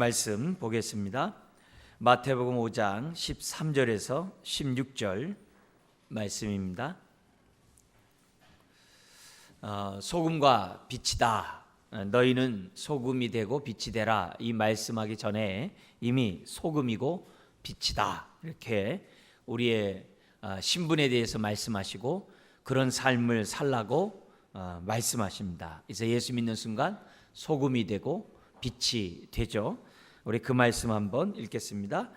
말씀 보겠습니다. 마태복음 5장 13절에서 16절 말씀입니다. 소금과 빛이다. 너희는 소금이 되고 빛이 되라. 이 말씀하기 전에 이미 소금이고 빛이다. 이렇게 우리의 신분에 대해서 말씀하시고 그런 삶을 살라고 말씀하십니다. 그래서 예수 믿는 순간 소금이 되고 빛이 되죠. 우리 그 말씀 한번 읽겠습니다.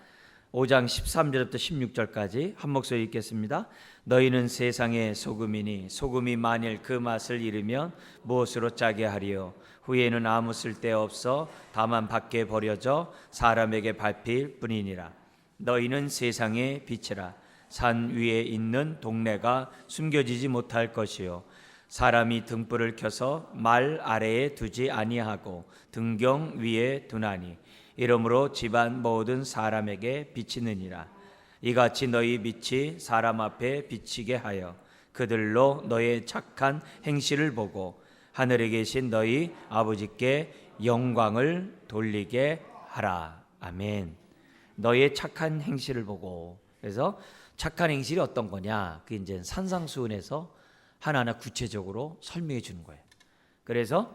5장 13절부터 16절까지 한 목소리 읽겠습니다. 너희는 세상의 소금이니 소금이 만일 그 맛을 잃으면 무엇으로 짜게 하리요? 후에는 아무 쓸데없어 다만 밖에 버려져 사람에게 밟힐 뿐이니라. 너희는 세상의 빛이라. 산 위에 있는 동네가 숨겨지지 못할 것이요 사람이 등불을 켜서 말 아래에 두지 아니하고 등경 위에 두나니 이러므로 집안 모든 사람에게 비치느니라. 이같이 너희 빛이 사람 앞에 비치게 하여 그들로 너의 착한 행실을 보고 하늘에 계신 너희 아버지께 영광을 돌리게 하라. 아멘. 너의 착한 행실을 보고. 그래서 착한 행실이 어떤 거냐? 그게 이제 산상수훈에서 하나하나 구체적으로 설명해 주는 거예요. 그래서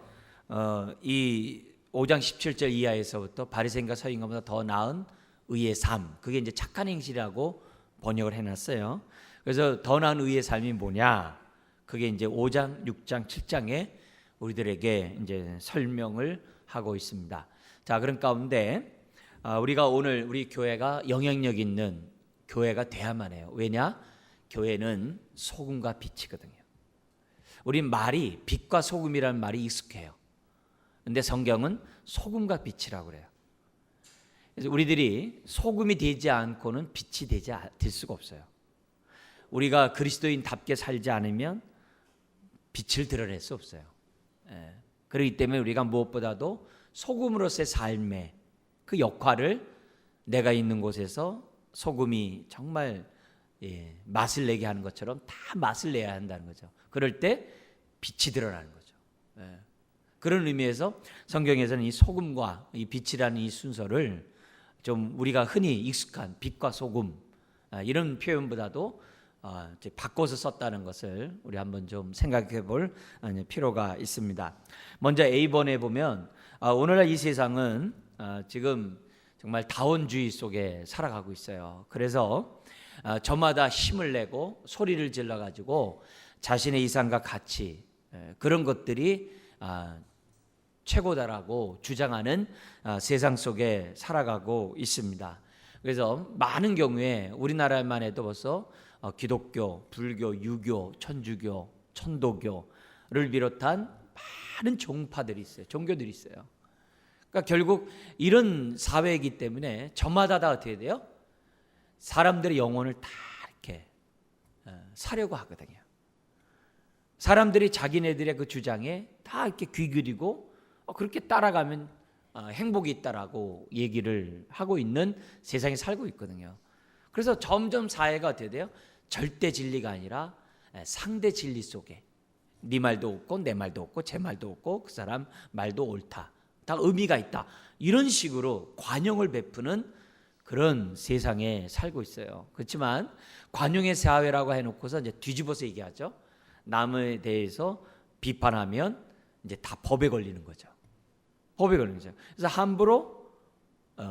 이 5장 17절 이하에서부터 바리새인과 서인과보다 더 나은 의의 삶, 그게 이제 착한 행실이라고 번역을 해놨어요. 그래서 더 나은 의의 삶이 뭐냐? 그게 이제 5장, 6장, 7장에 우리들에게 이제 설명을 하고 있습니다. 자, 그런 가운데 우리가 오늘 우리 교회가 영향력 있는 교회가 돼야만 해요. 왜냐? 교회는 소금과 빛이거든요. 우리 말이 빛과 소금이라는 말이 익숙해요. 근데 성경은 소금과 빛이라고 그래요. 그래서 우리들이 소금이 되지 않고는 빛이 될 수가 없어요. 우리가 그리스도인답게 살지 않으면 빛을 드러낼 수 없어요. 그렇기 때문에 우리가 무엇보다도 소금으로서의 삶의 그 역할을 내가 있는 곳에서 소금이 정말 맛을 내게 하는 것처럼 다 맛을 내야 한다는 거죠. 그럴 때 빛이 드러나는 거죠. 그런 의미에서 성경에서는 이 소금과 이 빛이라는 이 순서를 좀 우리가 흔히 익숙한 빛과 소금 이런 표현보다도 바꿔서 썼다는 것을 우리 한번 좀 생각해 볼 필요가 있습니다. 먼저 A번에 보면 오늘날 이 세상은 지금 정말 다원주의 속에 살아가고 있어요. 그래서 저마다 힘을 내고 소리를 질러가지고 자신의 이상과 가치 그런 것들이 최고다라고 주장하는 세상 속에 살아가고 있습니다. 그래서 많은 경우에 우리나라만 해도 벌써 기독교, 불교, 유교, 천주교, 천도교를 비롯한 많은 종파들이 있어요. 종교들이 있어요. 그러니까 결국 이런 사회이기 때문에 저마다 다 어떻게 돼요? 사람들의 영혼을 다 이렇게 사려고 하거든요. 사람들이 자기네들의 그 주장에 다 이렇게 귀 기울이고 그렇게 따라가면 행복이 있다라고 얘기를 하고 있는 세상에 살고 있거든요. 그래서 점점 사회가 어떻게 돼요? 절대 진리가 아니라 상대 진리 속에 네 말도 없고 내 말도 없고 제 말도 없고 그 사람 말도 옳다. 다 의미가 있다. 이런 식으로 관용을 베푸는 그런 세상에 살고 있어요. 그렇지만 관용의 사회라고 해놓고서 이제 뒤집어서 얘기하죠. 남에 대해서 비판하면 이제 다 법에 걸리는 거죠. 법에 걸리는 거죠. 그래서 함부로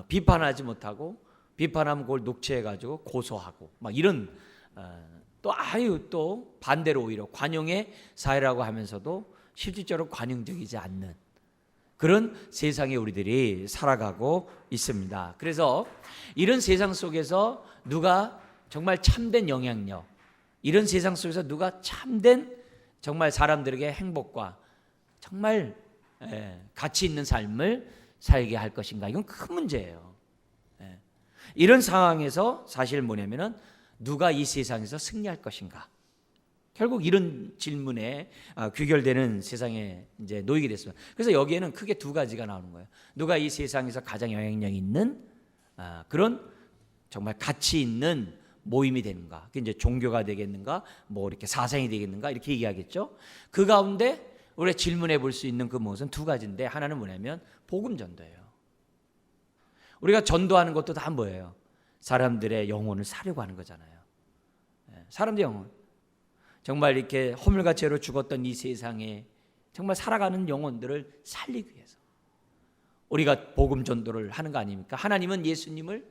비판하지 못하고 비판하면 그걸 녹취해가지고 고소하고 막 이런 또 반대로 오히려 관용의 사회라고 하면서도 실질적으로 관용적이지 않는 그런 세상에 우리들이 살아가고 있습니다. 그래서 이런 세상 속에서 누가 정말 참된 영향력, 이런 세상 속에서 누가 참된 정말 사람들에게 행복과 정말 가치 있는 삶을 살게 할 것인가? 이건 큰 문제예요. 이런 상황에서 사실 뭐냐면은 누가 이 세상에서 승리할 것인가? 결국 이런 질문에 귀결되는 세상에 이제 놓이게 됐습니다. 그래서 여기에는 크게 두 가지가 나오는 거예요. 누가 이 세상에서 가장 영향력 있는 그런 정말 가치 있는 모임이 되는가? 그게 이제 종교가 되겠는가? 뭐 이렇게 사상이 되겠는가? 이렇게 얘기하겠죠. 그 가운데 우리가 질문해 볼 수 있는 그 무엇은 두 가지인데 하나는 뭐냐면 복음 전도예요. 우리가 전도하는 것도 다 뭐예요? 사람들의 영혼을 사려고 하는 거잖아요. 사람들의 영혼. 정말 이렇게 허물과 죄로 죽었던 이 세상에 정말 살아가는 영혼들을 살리기 위해서 우리가 복음 전도를 하는 거 아닙니까? 하나님은 예수님을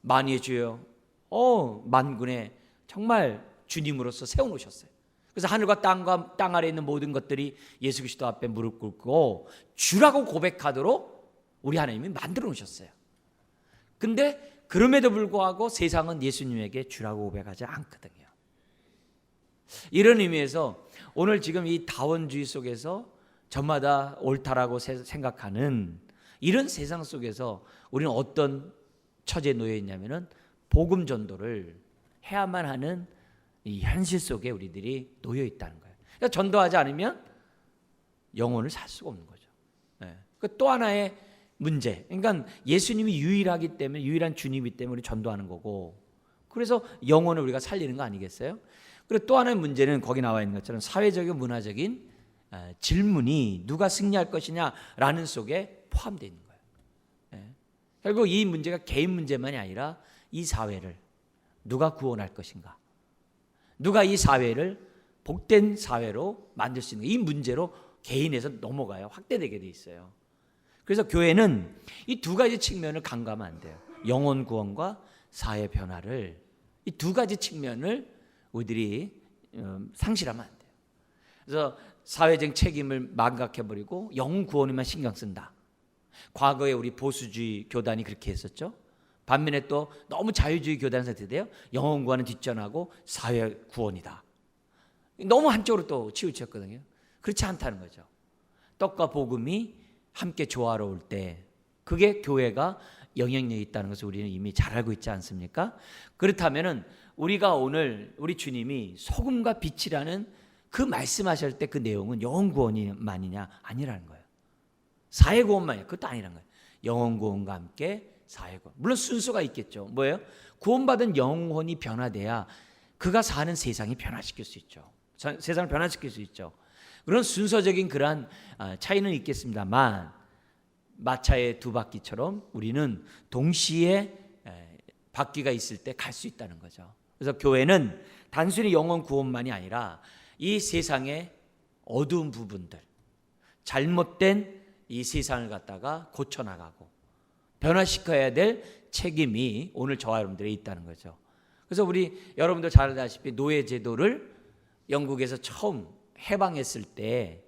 만유의 주여 만군의 정말 주님으로서 세워놓으셨어요. 그래서 하늘과 땅과 땅 아래에 있는 모든 것들이 예수 그리스도 앞에 무릎 꿇고 주라고 고백하도록 우리 하나님이 만들어 놓으셨어요. 근데 그럼에도 불구하고 세상은 예수님에게 주라고 고백하지 않거든요. 이런 의미에서 오늘 지금 이 다원주의 속에서 저마다 옳다라고 생각하는 이런 세상 속에서 우리는 어떤 처지에 놓여 있냐면은 복음 전도를 해야만 하는 이 현실 속에 우리들이 놓여 있다는 거예요. 그러니까 전도하지 않으면 영혼을 살 수가 없는 거죠. 또 하나의 문제. 그러니까 예수님이 유일하기 때문에 유일한 주님이기 때문에 우리 전도하는 거고, 그래서 영혼을 우리가 살리는 거 아니겠어요? 그리고 또 하나의 문제는 거기 나와 있는 것처럼 사회적인 문화적인 질문이 누가 승리할 것이냐라는 속에 포함되어 있는 거예요. 결국 이 문제가 개인 문제만이 아니라 이 사회를 누가 구원할 것인가, 누가 이 사회를 복된 사회로 만들 수 있는 이 문제로 개인에서 넘어가요. 확대되게 돼 있어요. 그래서 교회는 이 두 가지 측면을 간과하면 안 돼요. 영혼 구원과 사회 변화를, 이 두 가지 측면을 우리들이 상실하면 안 돼요. 그래서 사회적 책임을 망각해버리고 영혼 구원에만 신경 쓴다. 과거에 우리 보수주의 교단이 그렇게 했었죠. 반면에 또 너무 자유주의 교단에서 어떻게 돼요? 영혼 구원은 뒷전하고 사회 구원이다. 너무 한쪽으로 또 치우쳤거든요. 그렇지 않다는 거죠. 떡과 복음이 함께 조화로울 때 그게 교회가 영향력이 있다는 것을 우리는 이미 잘 알고 있지 않습니까? 그렇다면은 우리가 오늘 우리 주님이 소금과 빛이라는 그 말씀하실 때 그 내용은 영혼 구원만이냐? 아니라는 거예요. 사회 구원만이야. 그것도 아니라는 거예요. 영혼 구원과 함께 사회 구원. 물론 순서가 있겠죠. 뭐예요? 구원받은 영혼이 변화돼야 그가 사는 세상이 변화시킬 수 있죠. 세상을 변화시킬 수 있죠. 그런 순서적인 그러한 차이는 있겠습니다만 마차의 두 바퀴처럼 우리는 동시에 바퀴가 있을 때 갈 수 있다는 거죠. 그래서 교회는 단순히 영혼 구원만이 아니라 이 세상의 어두운 부분들, 잘못된 이 세상을 갖다가 고쳐나가고 변화시켜야 될 책임이 오늘 저와 여러분들에 있다는 거죠. 그래서 우리 여러분들 잘 알다시피 노예제도를 영국에서 처음 해방했을 때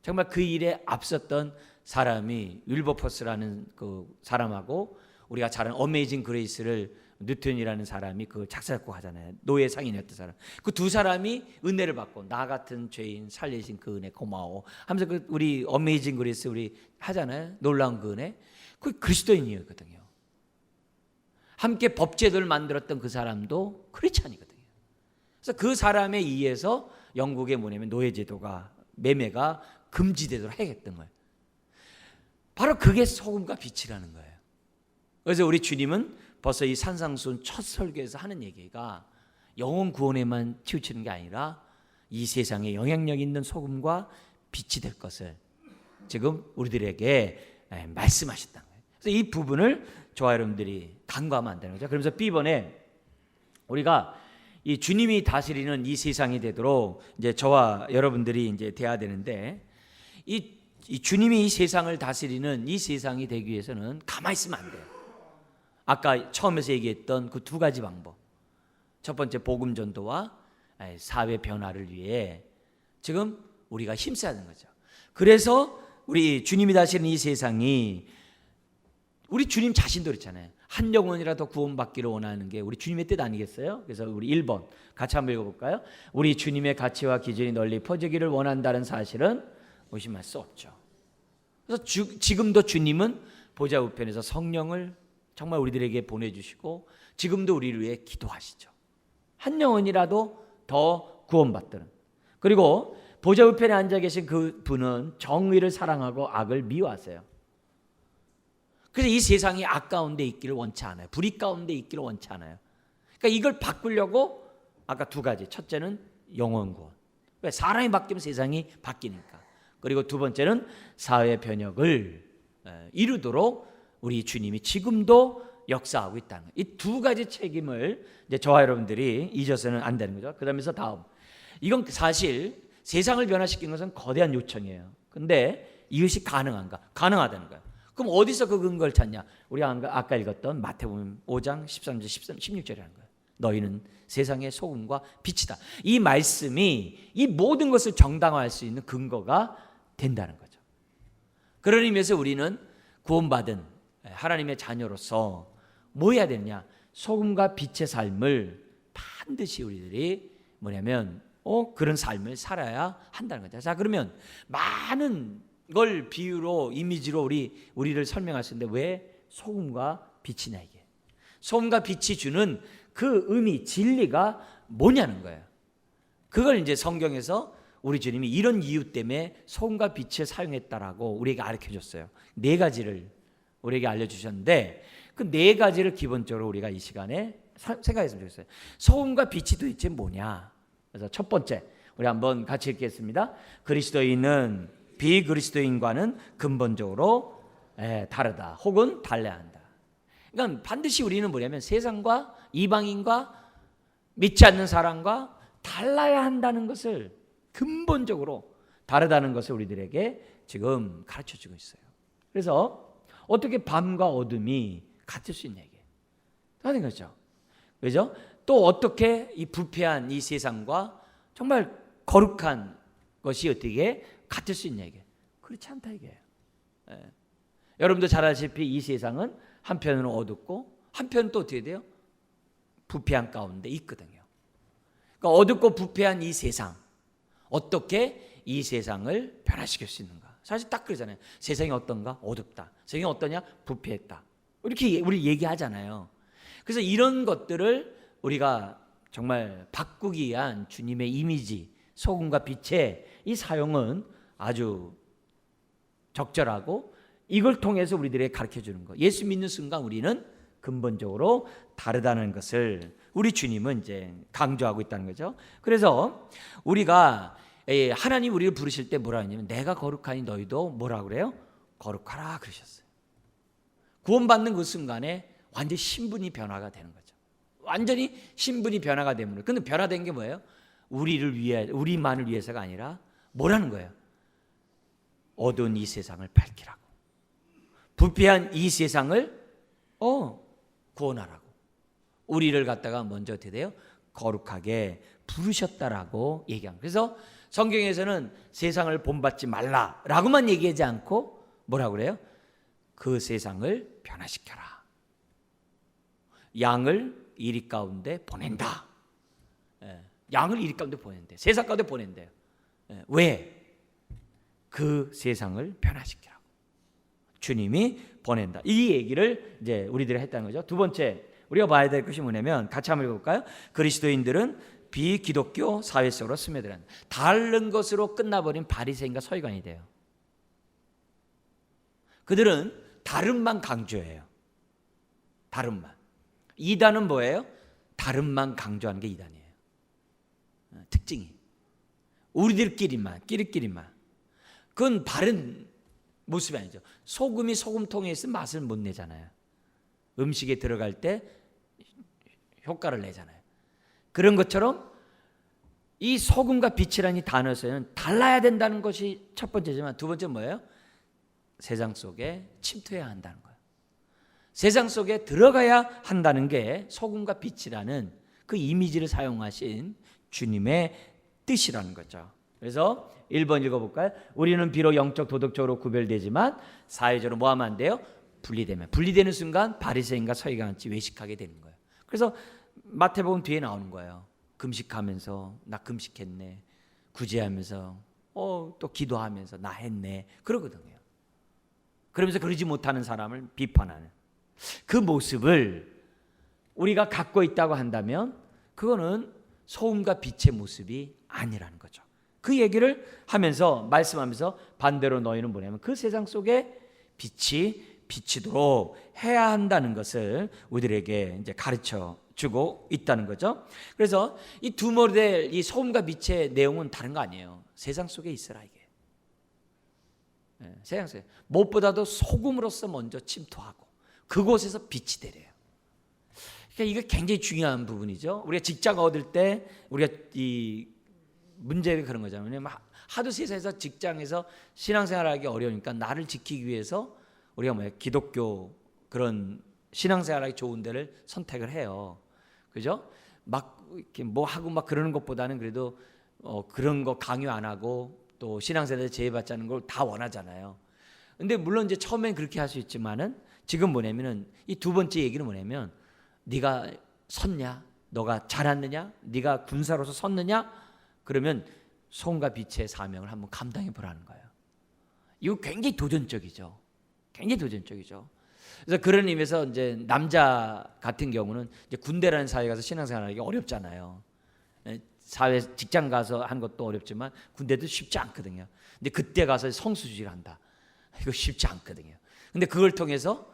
정말 그 일에 앞섰던 사람이 윌버포스라는 그 사람하고 우리가 잘 아는 어메이징 그레이스를 뉴턴이라는 사람이 그 작사작곡 하잖아요. 노예 상인이었던 사람. 그 두 사람이 은혜를 받고 나 같은 죄인 살리신 그 은혜 고마워 하면서 그 우리 어메이징 그레이스 우리 하잖아요. 놀라운 그 은혜. 그 그리스도인이었거든요. 함께 법제도를 만들었던 그 사람도 크리스찬이거든요. 그래서 그 사람에 의해서 영국의 뭐냐면 노예제도가 매매가 금지되도록 해야겠던 거예요. 바로 그게 소금과 빛이라는 거예요. 그래서 우리 주님은 벌써 이 산상수훈 첫 설교에서 하는 얘기가 영혼 구원에만 치우치는 게 아니라 이 세상에 영향력 있는 소금과 빛이 될 것을 지금 우리들에게 말씀하셨다는 거예요. 그래서 이 부분을 저와 여러분들이 간과하면 안 되는 거죠. 그러면서 B번에 우리가 이 주님이 다스리는 이 세상이 되도록 이제 저와 여러분들이 이제 돼야 되는데 이 주님이 이 세상을 다스리는 이 세상이 되기 위해서는 가만히 있으면 안 돼요. 아까 처음에서 얘기했던 그 두 가지 방법. 첫 번째 복음 전도와 사회 변화를 위해 지금 우리가 힘써야 하는 거죠. 그래서 우리 주님이 다스리는 이 세상이 우리 주님 자신도 그렇잖아요. 한 영혼이라도 구원받기를 원하는 게 우리 주님의 뜻 아니겠어요? 그래서 우리 1번 같이 한번 읽어볼까요? 우리 주님의 가치와 기준이 널리 퍼지기를 원한다는 사실은 의심할 수 없죠. 그래서 지금도 주님은 보좌 우편에서 성령을 정말 우리들에게 보내주시고 지금도 우리를 위해 기도하시죠. 한 영혼이라도 더 구원받도록. 그리고 보좌 우편에 앉아 계신 그 분은 정의를 사랑하고 악을 미워하세요. 그래서 이 세상이 악 가운데 있기를 원치 않아요. 불의 가운데 있기를 원치 않아요. 그러니까 이걸 바꾸려고 아까 두 가지. 첫째는 영혼 구원. 왜? 사람이 바뀌면 세상이 바뀌니까. 그리고 두 번째는 사회 변혁을 이루도록 우리 주님이 지금도 역사하고 있다는 거예요. 이 두 가지 책임을 이제 저와 여러분들이 잊어서는 안 되는 거죠. 그러면서 다음, 이건 사실 세상을 변화시키는 것은 거대한 요청이에요. 근데 이것이 가능한가? 가능하다는 거예요. 그럼 어디서 그 근거를 찾냐? 우리가 아까 읽었던 마태복음 5장 13절 16절이라는 거예요. 너희는 세상의 소금과 빛이다. 이 말씀이 이 모든 것을 정당화할 수 있는 근거가 된다는 거죠. 그런 의미에서 우리는 구원받은 하나님의 자녀로서 뭐 해야 되느냐? 소금과 빛의 삶을 반드시 우리들이 뭐냐면 그런 삶을 살아야 한다는 거죠. 자, 그러면 많은 걸 비유로 이미지로 우리를 설명할 수 있는데 왜 소금과 빛이냐 이게. 소금과 빛이 주는 그 의미, 진리가 뭐냐는 거예요. 그걸 이제 성경에서 우리 주님이 이런 이유 때문에 소금과 빛을 사용했다라고 우리에게 가르쳐줬어요. 4가지를 우리에게 알려주셨는데 그 4가지를 기본적으로 우리가 이 시간에 생각했으면 좋겠어요. 소금과 빛이 도대체 뭐냐? 그래서 첫 번째 우리 한번 같이 읽겠습니다. 그리스도인은 비그리스도인과는 근본적으로 다르다 혹은 달라야 한다. 그러니까 반드시 우리는 뭐냐면 세상과 이방인과 믿지 않는 사람과 달라야 한다는 것을 근본적으로 다르다는 것을 우리들에게 지금 가르쳐주고 있어요. 그래서 어떻게 밤과 어둠이 같을 수 있냐 이게 하는 거죠. 그죠? 또 어떻게 이 부패한 이 세상과 정말 거룩한 것이 어떻게 같을 수 있냐 이게 그렇지 않다 이게. 여러분도 잘 아시다시피 이 세상은 한편으로 어둡고 한편은 또 어떻게 돼요? 부패한 가운데 있거든요. 그러니까 어둡고 부패한 이 세상 어떻게 이 세상을 변화시킬 수 있는가? 사실 딱 그러잖아요. 세상이 어떤가? 어둡다. 세상이 어떠냐? 부패했다. 이렇게 우리 얘기하잖아요. 그래서 이런 것들을 우리가 정말 바꾸기 위한 주님의 이미지, 소금과 빛의 이 사용은 아주 적절하고 이걸 통해서 우리들에게 가르쳐주는 거. 예수 믿는 순간 우리는 근본적으로 다르다는 것을 우리 주님은 이제 강조하고 있다는 거죠. 그래서 우리가 하나님 우리를 부르실 때 뭐라 하냐면 내가 거룩하니 너희도 뭐라 그래요? 거룩하라 그러셨어요. 구원받는 그 순간에 완전히 신분이 변화가 되는 거죠. 완전히 신분이 변화가 되는. 근데 변화된 게 뭐예요? 우리만을 위해서가 아니라 뭐라는 거예요? 어두운 이 세상을 밝히라고. 부패한 이 세상을 구원하라고. 우리를 갖다가 먼저 어떻게 돼요? 거룩하게 부르셨다라고 얘기합니다. 그래서 성경에서는 세상을 본받지 말라라고만 얘기하지 않고 뭐라고 그래요? 그 세상을 변화시켜라. 양을 이리 가운데 보낸다. 양을 이리 가운데 보낸대. 세상 가운데 보낸대요. 왜? 그 세상을 변화시키라고. 주님이 보낸다. 이 얘기를 이제 우리들이 했다는 거죠. 두 번째 우리가 봐야 될 것이 뭐냐면 같이 한번 읽어볼까요? 그리스도인들은 비기독교 사회 속으로 스며들었다. 다른 것으로 끝나버린 바리새인과 서기관이 돼요. 그들은 다름만 강조해요. 다름만. 이단은 뭐예요? 다름만 강조하는 게 이단이에요. 특징이. 끼리끼리만. 그건 바른 모습이 아니죠. 소금이 소금통에 있으면 맛을 못 내잖아요. 음식에 들어갈 때 효과를 내잖아요. 그런 것처럼 이 소금과 빛이라는 이 단어에서는 달라야 된다는 것이 첫 번째지만 두 번째는 뭐예요? 세상 속에 침투해야 한다는 거예요. 세상 속에 들어가야 한다는 게 소금과 빛이라는 그 이미지를 사용하신 주님의 뜻이라는 거죠. 그래서 1번 읽어볼까요? 우리는 비록 영적 도덕적으로 구별되지만 사회적으로 뭐 하면 안 돼요? 분리되는 순간 바리새인과 서기관같이 외식하게 되는 거예요. 그래서 마태복음 뒤에 나오는 거예요. 금식하면서 나 금식했네. 구제하면서 또 기도하면서 나 했네. 그러거든요. 그러면서 그러지 못하는 사람을 비판하는 그 모습을 우리가 갖고 있다고 한다면 그거는 소금과 빛의 모습이 아니라는 거죠. 그 얘기를 하면서 말씀하면서 반대로 너희는 뭐냐면 그 세상 속에 빛이 비치도록 해야 한다는 것을 우리들에게 이제 가르쳐 주고 있다는 거죠. 그래서 이 두 모델 이 소금과 빛의 내용은 다른 거 아니에요. 세상 속에 있어라 이게. 세상 속에 무엇보다도 소금으로서 먼저 침투하고 그곳에서 빛이 되래요. 그러니까 이게 굉장히 중요한 부분이죠. 우리가 직장 얻을 때 우리가 이 문제가 그런 거잖아요. 왜냐면 하도 세상에서 직장에서 신앙생활하기 어려우니까 나를 지키기 위해서 우리가 기독교 그런 신앙생활하기 좋은 데를 선택을 해요. 그죠? 막 이렇게 뭐 하고 막 그러는 것보다는 그래도 그런 거 강요 안 하고 또 신앙생활에 제외받지 않는 걸 다 원하잖아요. 근데 물론 이제 처음엔 그렇게 할 수 있지만은 지금 뭐냐면은 이 두 번째 얘기는 뭐냐면 네가 섰냐? 너가 잘했느냐? 네가 군사로서 섰느냐? 그러면 소금과 빛의 사명을 한번 감당해 보라는 거예요. 이거 굉장히 도전적이죠. 굉장히 도전적이죠. 그래서 그런 의미에서 이제 남자 같은 경우는 이제 군대라는 사회에 가서 신앙생활하기 어렵잖아요. 사회 직장 가서 하는 것도 어렵지만 군대도 쉽지 않거든요. 근데 그때 가서 성수주의를 한다. 이거 쉽지 않거든요. 근데 그걸 통해서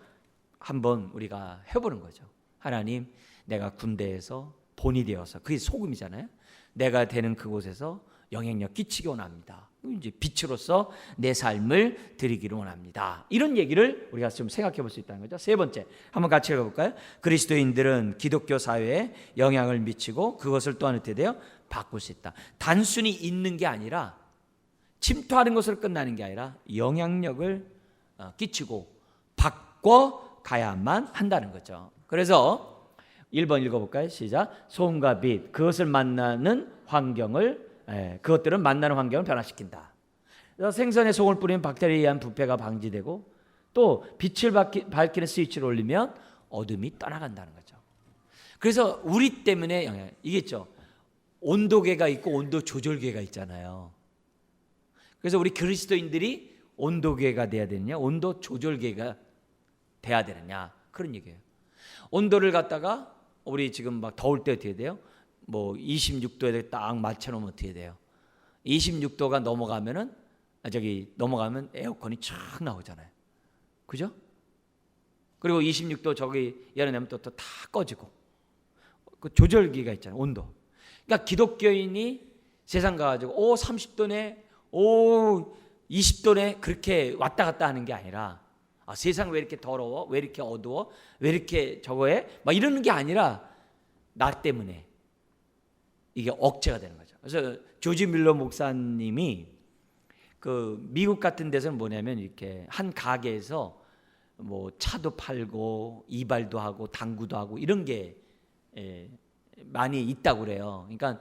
한번 우리가 해보는 거죠. 하나님, 내가 군대에서 본이 되어서 그게 소금이잖아요. 내가 되는 그곳에서 영향력 끼치기 원합니다. 이제 빛으로서 내 삶을 드리기를 원합니다. 이런 얘기를 우리가 좀 생각해 볼 수 있다는 거죠. 세 번째, 한번 같이 읽어볼까요? 그리스도인들은 기독교 사회에 영향을 미치고 그것을 또한 어떻게 돼요? 바꿀 수 있다. 단순히 있는 게 아니라 침투하는 것으로 끝나는 게 아니라 영향력을 끼치고 바꿔 가야만 한다는 거죠. 그래서 1번 읽어볼까요? 시작. 소금과 빛, 그것을 만나는 환경을 그것들은 만나는 환경을 변화시킨다. 그래서 생선에 소금을 뿌리면 박테리아에 의한 부패가 방지되고 또 빛을 밝히는 스위치를 올리면 어둠이 떠나간다는 거죠. 그래서 우리 때문에 영향, 이게 있죠. 온도계가 있고 온도 조절계가 있잖아요. 그래서 우리 그리스도인들이 온도계가 돼야 되느냐, 온도 조절계가 돼야 되느냐, 그런 얘기예요. 온도를 갖다가 우리 지금 막 더울 때 어떻게 돼요? 뭐 26도에 딱 맞춰놓으면 어떻게 돼요? 26도가 넘어가면은 넘어가면 에어컨이 촥 나오잖아요. 그죠? 그리고 26도 저기 열어내면 또 다 꺼지고 그 조절기가 있잖아요. 온도. 그러니까 기독교인이 세상 가가지고 30도네, 20도네 그렇게 왔다 갔다 하는 게 아니라 세상 왜 이렇게 더러워? 왜 이렇게 어두워? 왜 이렇게 저거해? 막 이러는 게 아니라 나 때문에 이게 억제가 되는 거죠. 그래서 조지 밀러 목사님이 그 미국 같은 데서는 뭐냐면 이렇게 한 가게에서 뭐 차도 팔고 이발도 하고 당구도 하고 이런 게 많이 있다고 그래요. 그러니까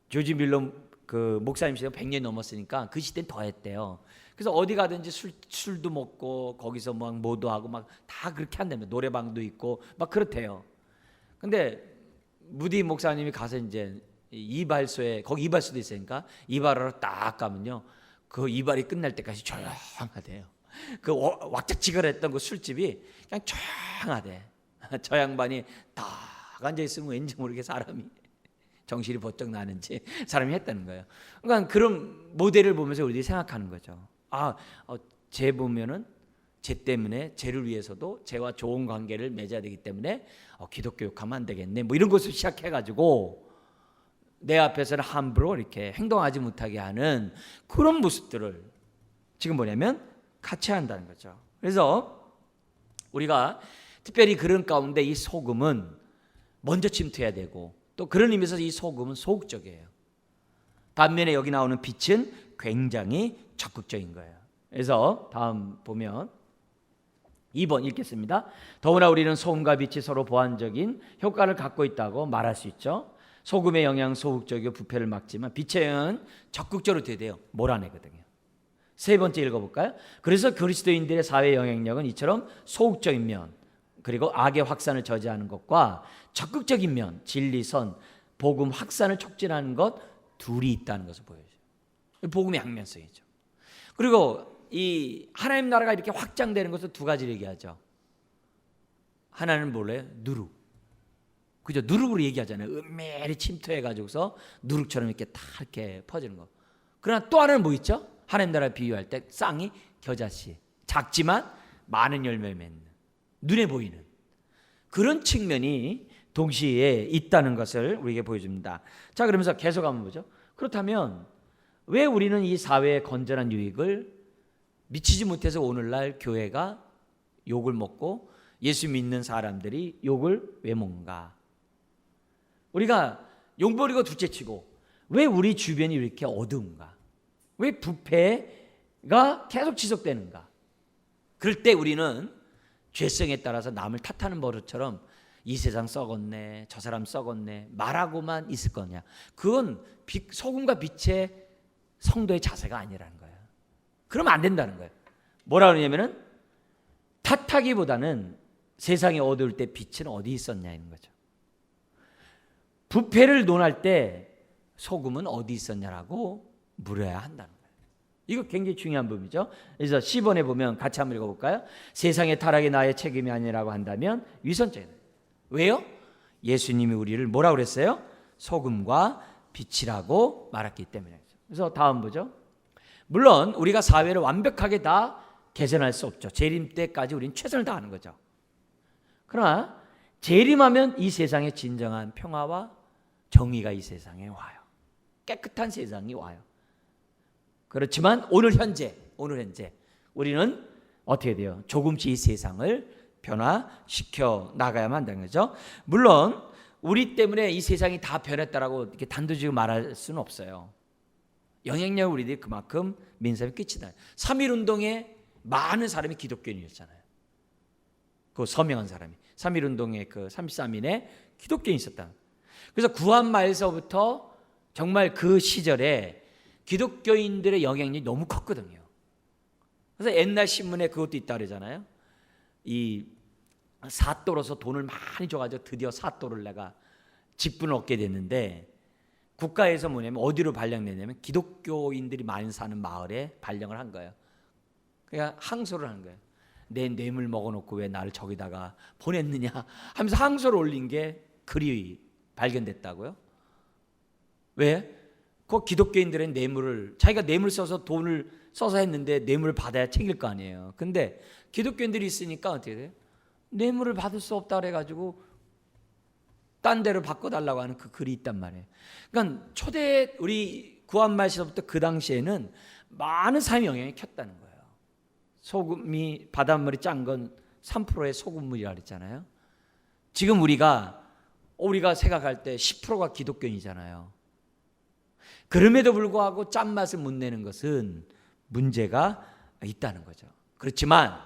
조지 밀러 그 목사님 시대가 100년 넘었으니까 그 시대는 더 했대요. 그래서 어디 가든지 술도 먹고 거기서 막 뭐도 하고 막 다 그렇게 한다며. 노래방도 있고 막 그렇대요. 근데 무디 목사님이 가서 이제 이발소에, 거기 이발소도 있으니까 이발하러 딱 가면요, 그 이발이 끝날 때까지 조용하대요. 그 왁자지껄했던 그 술집이 그냥 조용하대. 저 양반이 딱 앉아 있으면 왠지 모르게 사람이 정신이 번쩍 나는지 사람이 했다는 거예요. 그러니까 그런 모델을 보면서 우리들이 생각하는 거죠. 쟤 보면은 쟤 때문에 쟤를 위해서도 쟤와 좋은 관계를 맺어야 되기 때문에 기독교 욕하면 안 되겠네. 뭐 이런 것을 시작해가지고 내 앞에서는 함부로 이렇게 행동하지 못하게 하는 그런 모습들을 지금 뭐냐면 같이 한다는 거죠. 그래서 우리가 특별히 그런 가운데 이 소금은 먼저 침투해야 되고 또 그런 의미에서 이 소금은 소극적이에요. 반면에 여기 나오는 빛은 굉장히 적극적인 거예요. 그래서 다음 보면 2번 읽겠습니다. 더구나 우리는 소금과 빛이 서로 보완적인 효과를 갖고 있다고 말할 수 있죠. 소금의 영향은 소극적이고 부패를 막지만 빛의 영향은 적극적으로 돼요. 몰아내거든요. 세 번째 읽어볼까요? 그래서 그리스도인들의 사회 영향력은 이처럼 소극적인 면 그리고 악의 확산을 저지하는 것과 적극적인 면, 진리, 선, 복음 확산을 촉진하는 것 둘이 있다는 것을 보여줘요. 복음의 양면성이죠. 그리고 이 하나님 나라가 이렇게 확장되는 것을 두 가지를 얘기하죠. 하나는 뭐래요? 누룩. 그죠? 누룩으로 얘기하잖아요. 은밀히 침투해가지고서 누룩처럼 이렇게 다 이렇게 퍼지는 거. 그러나 또 하나는 뭐 있죠? 하나님 나라 비유할 때 쌍이 겨자씨. 작지만 많은 열매를 맺는, 눈에 보이는 그런 측면이 동시에 있다는 것을 우리에게 보여줍니다. 자, 그러면서 계속 한번 보죠. 그렇다면 왜 우리는 이 사회의 건전한 유익을 미치지 못해서 오늘날 교회가 욕을 먹고 예수 믿는 사람들이 욕을 왜 먹는가? 우리가 욕버리고 둘째치고 왜 우리 주변이 이렇게 어두운가? 왜 부패가 계속 지속되는가? 그럴 때 우리는 죄성에 따라서 남을 탓하는 버릇처럼 이 세상 썩었네, 저 사람 썩었네 말하고만 있을 거냐? 그건 소금과 빛의 성도의 자세가 아니라는 거예요. 그러면 안 된다는 거예요. 뭐라 그러냐면은 탓하기보다는 세상이 어두울 때 빛은 어디 있었냐는 거죠. 부패를 논할 때 소금은 어디 있었냐라고 물어야 한다는 거예요. 이거 굉장히 중요한 부분이죠. 그래서 10번에 보면 같이 한번 읽어볼까요? 세상의 타락이 나의 책임이 아니라고 한다면 위선죄다. 왜요? 예수님이 우리를 뭐라고 그랬어요? 소금과 빛이라고 말했기 때문에. 그래서 다음 보죠. 물론 우리가 사회를 완벽하게 다 개선할 수 없죠. 재림 때까지 우리는 최선을 다하는 거죠. 그러나 재림하면 이 세상에 진정한 평화와 정의가 이 세상에 와요. 깨끗한 세상이 와요. 그렇지만 오늘 현재 우리는 어떻게 돼요? 조금씩 이 세상을 변화시켜 나가야만 한다는 거죠. 물론 우리 때문에 이 세상이 다 변했다라고 이렇게 단도직입 말할 수는 없어요. 영향력을 우리들이 그만큼 민사에 끼치다. 3.1운동에 많은 사람이 기독교인이었잖아요. 그 서명한 사람이 3.1운동에 그 33인에 기독교인이 있었다. 그래서 구한말서부터 정말 그 시절에 기독교인들의 영향력이 너무 컸거든요. 그래서 옛날 신문에 그것도 있다 그러잖아요. 이 사또로서 돈을 많이 줘가지고 드디어 사또를 내가 직분을 얻게 됐는데 국가에서 뭐냐면 어디로 발령내냐면 기독교인들이 많이 사는 마을에 발령을 한 거예요. 그러니까 항소를 하는 거예요. 내 뇌물 먹어놓고 왜 나를 저기다가 보냈느냐 하면서 항소를 올린 게 글이 발견됐다고요. 왜? 그 기독교인들의 뇌물을 자기가 뇌물 써서 돈을 써서 했는데 뇌물을 받아야 챙길 거 아니에요. 근데 기독교인들이 있으니까 어떻게 돼요? 뇌물을 받을 수 없다 그래가지고 딴 데로 바꿔달라고 하는 그 글이 있단 말이에요. 그러니까 초대 우리 구한말서부터 그 당시에는 많은 사람의 영향이 켰다는 거예요. 소금이 바닷물이 짠 건 3%의 소금물이라 그랬잖아요. 지금 우리가 생각할 때 10%가 기독교인이잖아요. 그럼에도 불구하고 짠맛을 못 내는 것은 문제가 있다는 거죠. 그렇지만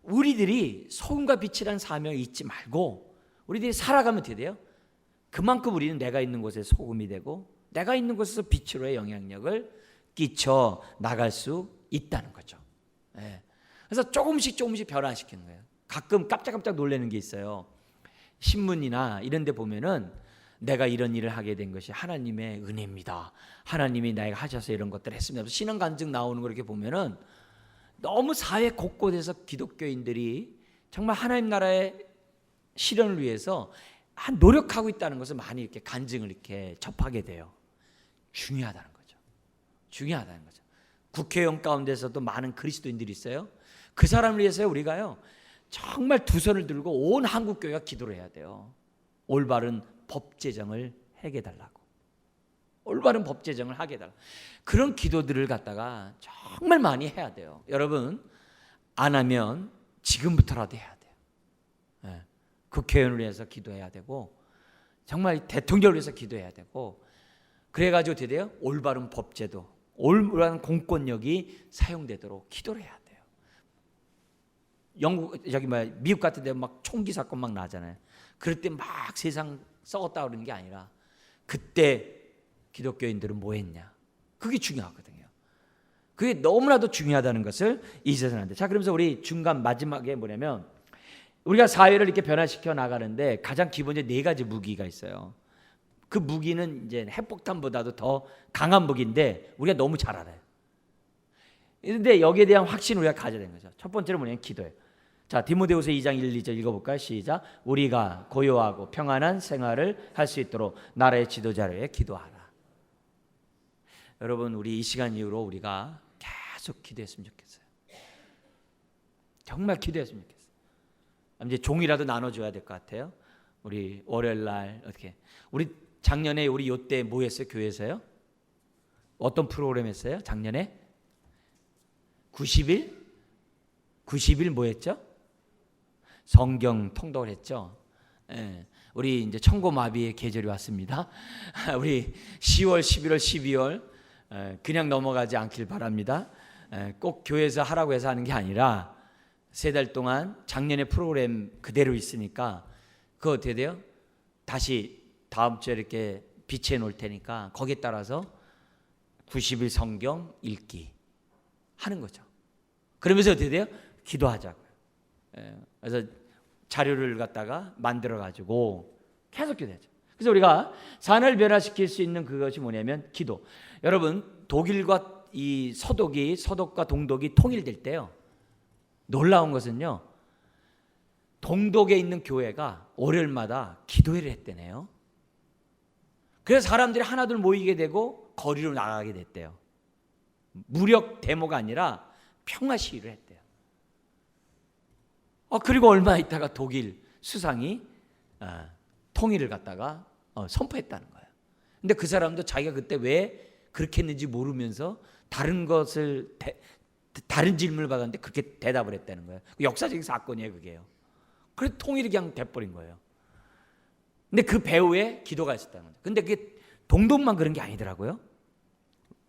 우리들이 소금과 빛이라는 사명을 잊지 말고 우리들이 살아가면 어떻게 돼요? 그만큼 우리는 내가 있는 곳에 소금이 되고 내가 있는 곳에서 빛으로의 영향력을 끼쳐 나갈 수 있다는 거죠. 네. 그래서 조금씩 변화시키는 거예요. 가끔 깜짝깜짝 놀라는 게 있어요. 신문이나 이런 데 보면은 내가 이런 일을 하게 된 것이 하나님의 은혜입니다. 하나님이 나에게 하셔서 이런 것들을 했습니다. 신앙 간증 나오는 거 이렇게 보면은 너무 사회 곳곳에서 기독교인들이 정말 하나님 나라의 실현을 위해서 노력하고 있다는 것을 많이 이렇게 간증을 이렇게 접하게 돼요. 중요하다는 거죠. 중요하다는 거죠. 국회의원 가운데서도 많은 그리스도인들이 있어요. 그 사람을 위해서 우리가요 정말 두 손을 들고 온 한국 교회가 기도를 해야 돼요. 올바른 법 제정을 해달라고. 올바른 법 제정을 하게 해달라고. 그런 기도들을 갖다가 정말 많이 해야 돼요. 여러분 안 하면 지금부터라도 해야 돼요. 네. 국회의원을 위해서 기도해야 되고 정말 대통령을 위해서 기도해야 되고 그래가지고 어떻게 돼요? 올바른 법제도, 올바른 공권력이 사용되도록 기도를 해야 돼요. 미국 같은 데 막 총기 사건 막 나잖아요. 그럴 때 막 세상 썩었다 그러는 게 아니라 그때 기독교인들은 뭐 했냐? 그게 중요하거든요. 그게 너무나도 중요하다는 것을 잊어서는 안 돼. 자, 그러면서 우리 중간 마지막에 뭐냐면 우리가 사회를 이렇게 변화시켜 나가는데 가장 기본적인 4가지 무기가 있어요. 그 무기는 이제 핵폭탄보다도 더 강한 무기인데 우리가 너무 잘 알아요. 그런데 여기에 대한 확신을 우리가 가져야 되는 거죠. 첫 번째는 뭐냐면 기도예요. 자, 디모데후서 2장 1, 2절 읽어볼까요? 시작. 우리가 고요하고 평안한 생활을 할 수 있도록 나라의 지도자를 위해 기도하라. 여러분 우리 이 시간 이후로 우리가 계속 기도했으면 좋겠어요. 정말 기도했으면 좋겠어요. 이제 종이라도 나눠줘야 될 것 같아요. 우리 월요일 날 어떻게 우리 작년에 우리 요때 뭐 했어요? 교회에서요? 어떤 프로그램 했어요? 작년에 90일 뭐 했죠? 성경 통독을 했죠. 우리 이제 천고마비의 계절이 왔습니다. 우리 10월, 11월, 12월 그냥 넘어가지 않길 바랍니다. 꼭 교회에서 하라고 해서 하는 게 아니라 3달 동안 작년의 프로그램 그대로 있으니까 그거 어떻게 돼요? 다시 다음 주에 이렇게 비치해 놓을 테니까 거기에 따라서 90일 성경 읽기 하는 거죠. 그러면서 어떻게 돼요? 기도하자고요. 그래서 자료를 갖다가 만들어 가지고 계속 기도하죠. 그래서 우리가 산을 변화시킬 수 있는 그것이 뭐냐면 기도. 여러분, 독일과 이 서독과 동독이 통일될 때요, 놀라운 것은요, 동독에 있는 교회가 월요일마다 기도회를 했대네요. 그래서 사람들이 하나둘 모이게 되고 거리로 나가게 됐대요. 무력 데모가 아니라 평화 시위를 했대요. 그리고 얼마 있다가 독일 수상이 통일을 갖다가 선포했다는 거예요. 근데 그 사람도 자기가 그때 왜 그렇게 했는지 모르면서 다른 질문을 받았는데 그렇게 대답을 했다는 거예요. 역사적인 사건이에요, 그게요. 그래서 통일이 그냥 돼버린 거예요. 근데 그 배후에 기도가 있었다는 거죠. 근데 그게 동독만 그런 게 아니더라고요.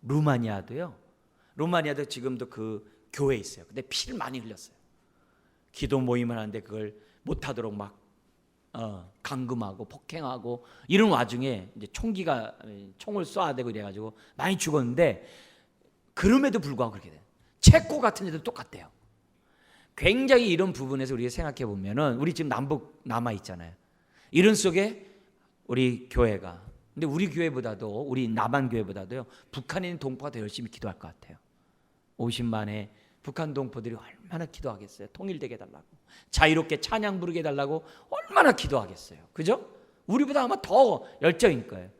루마니아도 지금도 그 교회에 있어요. 근데 피를 많이 흘렸어요. 기도 모임을 하는데 그걸 못하도록 막 감금하고 폭행하고 이런 와중에 이제 총을 쏴야 되고 이래가지고 많이 죽었는데, 그럼에도 불구하고 그렇게 돼요. 체코 같은 데도 똑같대요. 굉장히 이런 부분에서 우리가 생각해 보면은, 우리 지금 남북 남아 있잖아요. 이런 속에 우리 교회가, 근데 우리 교회보다도, 우리 남한 교회보다도요, 북한에 있는 동포가 더 열심히 기도할 것 같아요. 50만의 북한 동포들이 얼마나 기도하겠어요. 통일되게 해달라고, 자유롭게 찬양 부르게 해달라고 얼마나 기도하겠어요. 그죠? 우리보다 아마 더 열정인 거예요.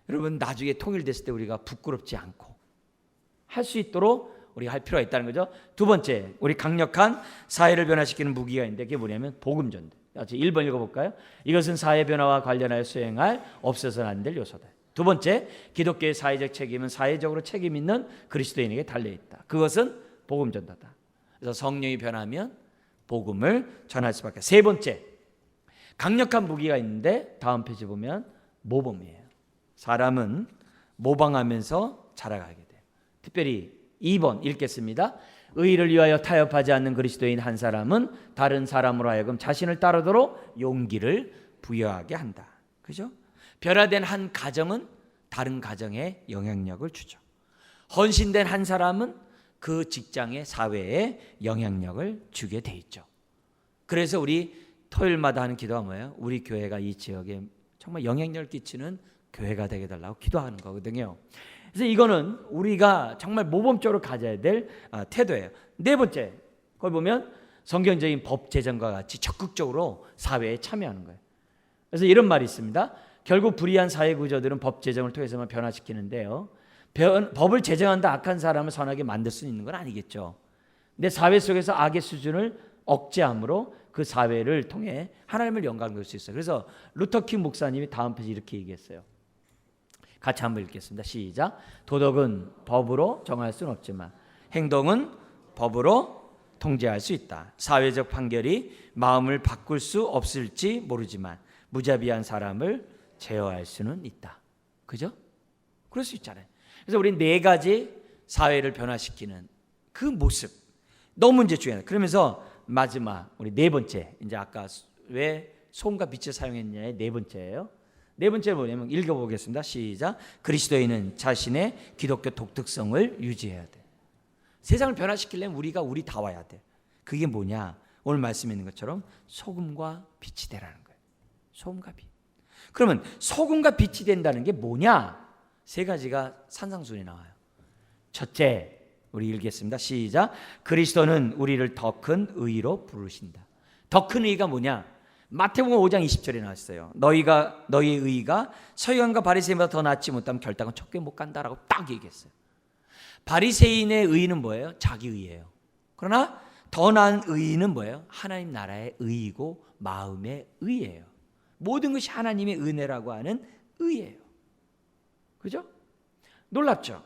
여러분, 나중에 통일됐을 때 우리가 부끄럽지 않고 할 수 있도록 우리가 할 필요가 있다는 거죠. 두 번째, 우리 강력한 사회를 변화시키는 무기가 있는데, 그게 뭐냐면 복음전도. 1번 읽어볼까요? 이것은 사회 변화와 관련하여 수행할 없어서는 안 될 요소다. 두 번째, 기독교의 사회적 책임은 사회적으로 책임 있는 그리스도인에게 달려있다. 그것은 복음 전도다. 그래서 성령이 변하면 복음을 전할 수밖에. 세 번째, 강력한 무기가 있는데 다음 페이지 보면 모범이에요. 사람은 모방하면서 자라가게 돼요. 특별히 2번 읽겠습니다. 의를 위하여 타협하지 않는 그리스도인 한 사람은 다른 사람으로 하여금 자신을 따르도록 용기를 부여하게 한다. 그죠? 변화된 한 가정은 다른 가정에 영향력을 주죠. 헌신된 한 사람은 그 직장의 사회에 영향력을 주게 돼 있죠. 그래서 우리 토요일마다 하는 기도가 뭐예요? 우리 교회가 이 지역에 정말 영향력을 끼치는 교회가 되게 달라고 기도하는 거거든요. 그래서 이거는 우리가 정말 모범적으로 가져야 될 태도예요. 네 번째, 거기 보면 성경적인 법 제정과 같이 적극적으로 사회에 참여하는 거예요. 그래서 이런 말이 있습니다. 결국 불의한 사회 구조들은 법 제정을 통해서만 변화시키는데요, 법을 제정한다 악한 사람을 선하게 만들 수 있는 건 아니겠죠. 근데 사회 속에서 악의 수준을 억제함으로 그 사회를 통해 하나님을 영광 돌릴 수 있어요. 그래서 루터킹 목사님이 다음 페이지 이렇게 얘기했어요. 같이 한번 읽겠습니다. 시작. 도덕은 법으로 정할 수는 없지만 행동은 법으로 통제할 수 있다. 사회적 판결이 마음을 바꿀 수 없을지 모르지만 무자비한 사람을 제어할 수는 있다. 그죠? 그럴 수 있잖아요. 그래서 우리 4가지 사회를 변화시키는 그 모습 너무 이제 중요해요. 그러면서 마지막 우리 4번째, 이제 아까 왜 소금과 빛을 사용했냐의 4번째예요. 4번째 뭐냐면 읽어보겠습니다. 시작. 그리스도인은 자신의 기독교 독특성을 유지해야 돼. 세상을 변화시키려면 우리 다 와야 돼. 그게 뭐냐? 오늘 말씀에 있는 것처럼 소금과 빛이 되라는 거예요. 소금과 빛. 그러면 소금과 빛이 된다는 게 뭐냐? 3가지가 산상순이 나와요. 첫째, 우리 읽겠습니다. 시작. 그리스도는 우리를 더 큰 의로 부르신다. 더 큰 의가 뭐냐? 마태복음 5장 20절에 나왔어요. 너희의 의가 서기관과 바리새인보다 더 낫지 못하면 결단은 척게 못 간다라고 딱 얘기했어요. 바리새인의 의는 뭐예요? 자기 의예요. 그러나 더 나은 의는 뭐예요? 하나님 나라의 의이고 마음의 의예요. 모든 것이 하나님의 은혜라고 하는 의예요. 그죠? 놀랍죠?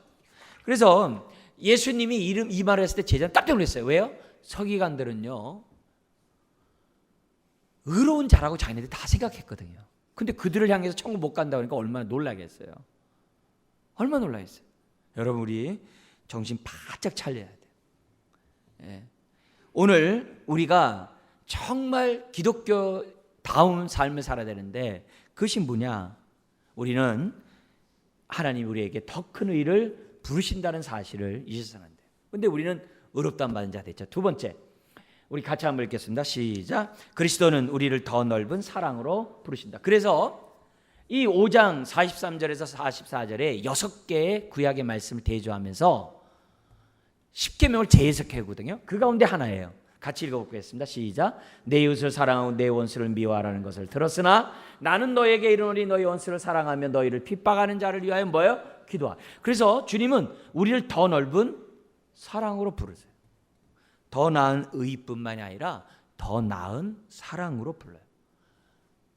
그래서 예수님이 이 말을 했을 때 제자는 깜짝 놀랐어요. 왜요? 서기관들은요, 의로운 자라고 자기네들이 다 생각했거든요. 근데 그들을 향해서 천국 못 간다고 하니까 얼마나 놀라겠어요. 얼마나 놀라겠어요. 여러분, 우리 정신 바짝 차려야 돼요. 예. 오늘 우리가 정말 기독교다운 삶을 살아야 되는데 그것이 뭐냐? 우리는 하나님 우리에게 더 큰 의를 부르신다는 사실을 잊어서는 안 돼요. 근데 우리는 의롭다는 받은 자 됐죠. 두 번째, 우리 같이 한번 읽겠습니다. 시작. 그리스도는 우리를 더 넓은 사랑으로 부르신다. 그래서 이 5장 43절에서 44절에 6개의 구약의 말씀을 대조하면서 10계명을 재해석하거든요. 그 가운데 하나예요. 같이 읽어보겠습니다. 시작. 내 이웃을 사랑하고 내 원수를 미워하라는 것을 들었으나 나는 너에게 이르노니 너희 원수를 사랑하며 너희를 핍박하는 자를 위하여 뭐예요? 기도하. 그래서 주님은 우리를 더 넓은 사랑으로 부르세요. 더 나은 의뿐만이 아니라 더 나은 사랑으로 불러요.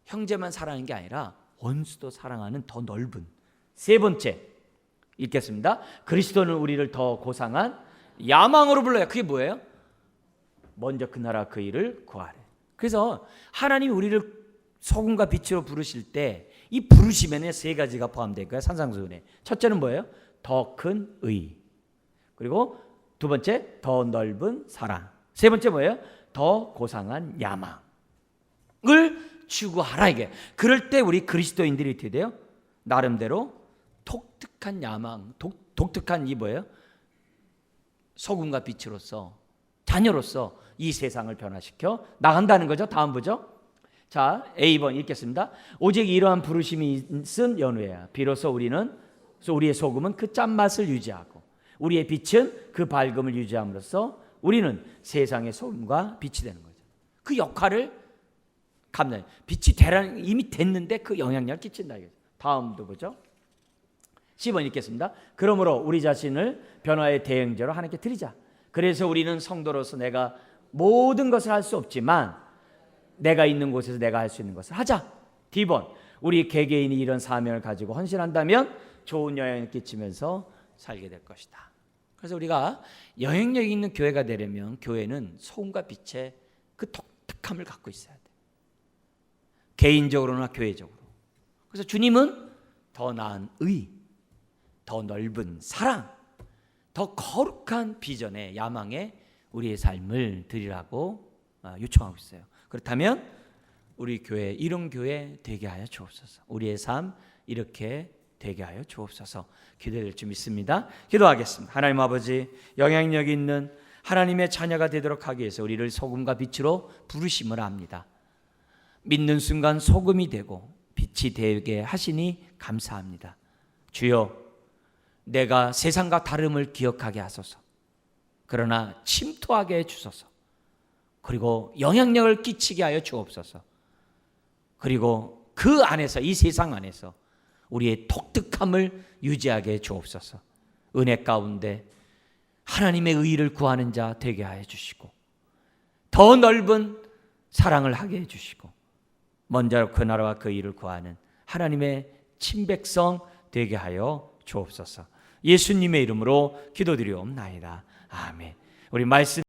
형제만 사랑하는 게 아니라 원수도 사랑하는 더 넓은. 세 번째 읽겠습니다. 그리스도는 우리를 더 고상한 야망으로 불러요. 그게 뭐예요? 먼저 그 나라 그 일을 구하래. 그래서 하나님이 우리를 소금과 빛으로 부르실 때 이 부르심에는 세 가지가 포함될 거예요. 산상수훈에. 첫째는 뭐예요? 더 큰 의. 그리고 두 번째 더 넓은 사랑. 세 번째 뭐예요? 더 고상한 야망을 추구하라 이게. 그럴 때 우리 그리스도인들이 어떻게 돼요? 나름대로 독특한 야망, 독특한 이 뭐예요? 소금과 빛으로서 자녀로서 이 세상을 변화시켜 나간다는 거죠. 다음 보죠. 자, A번 읽겠습니다. 오직 이러한 부르심이 있은 연후에야 비로소 우리의 소금은 그 짠맛을 유지하고 우리의 빛은 그 밝음을 유지함으로써 우리는 세상의 소금과 빛이 되는 거죠. 그 역할을 감당해요. 빛이 되라는 이미 됐는데 그 영향력을 끼친다 이거죠. 다음도 보죠. 10번 읽겠습니다. 그러므로 우리 자신을 변화의 대행자로 하나님께 드리자. 그래서 우리는 성도로서 내가 모든 것을 할 수 없지만 내가 있는 곳에서 내가 할 수 있는 것을 하자. D번 우리 개개인이 이런 사명을 가지고 헌신한다면 좋은 영향을 끼치면서 살게 될 것이다. 그래서 우리가 영향력 있는 교회가 되려면 교회는 소금과 빛의 그 독특함을 갖고 있어야 돼. 개인적으로나 교회적으로. 그래서 주님은 더 나은 의, 더 넓은 사랑, 더 거룩한 비전의 야망에 우리의 삶을 드리라고 요청하고 있어요. 그렇다면 우리 교회 이런 교회 되게 하여 주옵소서. 우리의 삶 이렇게 되게 하여 주옵소서. 기도될 줄 믿습니다. 기도하겠습니다. 하나님 아버지, 영향력 있는 하나님의 자녀가 되도록 하기 위해서 우리를 소금과 빛으로 부르심을 압니다. 믿는 순간 소금이 되고 빛이 되게 하시니 감사합니다. 주여, 내가 세상과 다름을 기억하게 하소서. 그러나 침투하게 해주소서. 그리고 영향력을 끼치게 하여 주옵소서. 그리고 그 안에서, 이 세상 안에서 우리의 독특함을 유지하게 해 주옵소서. 은혜 가운데 하나님의 의를 구하는 자 되게 하여 주시고 더 넓은 사랑을 하게 해 주시고 먼저 그 나라와 그 의를 구하는 하나님의 친백성 되게 하여 주옵소서. 예수님의 이름으로 기도드리옵나이다. 아멘. 우리 말씀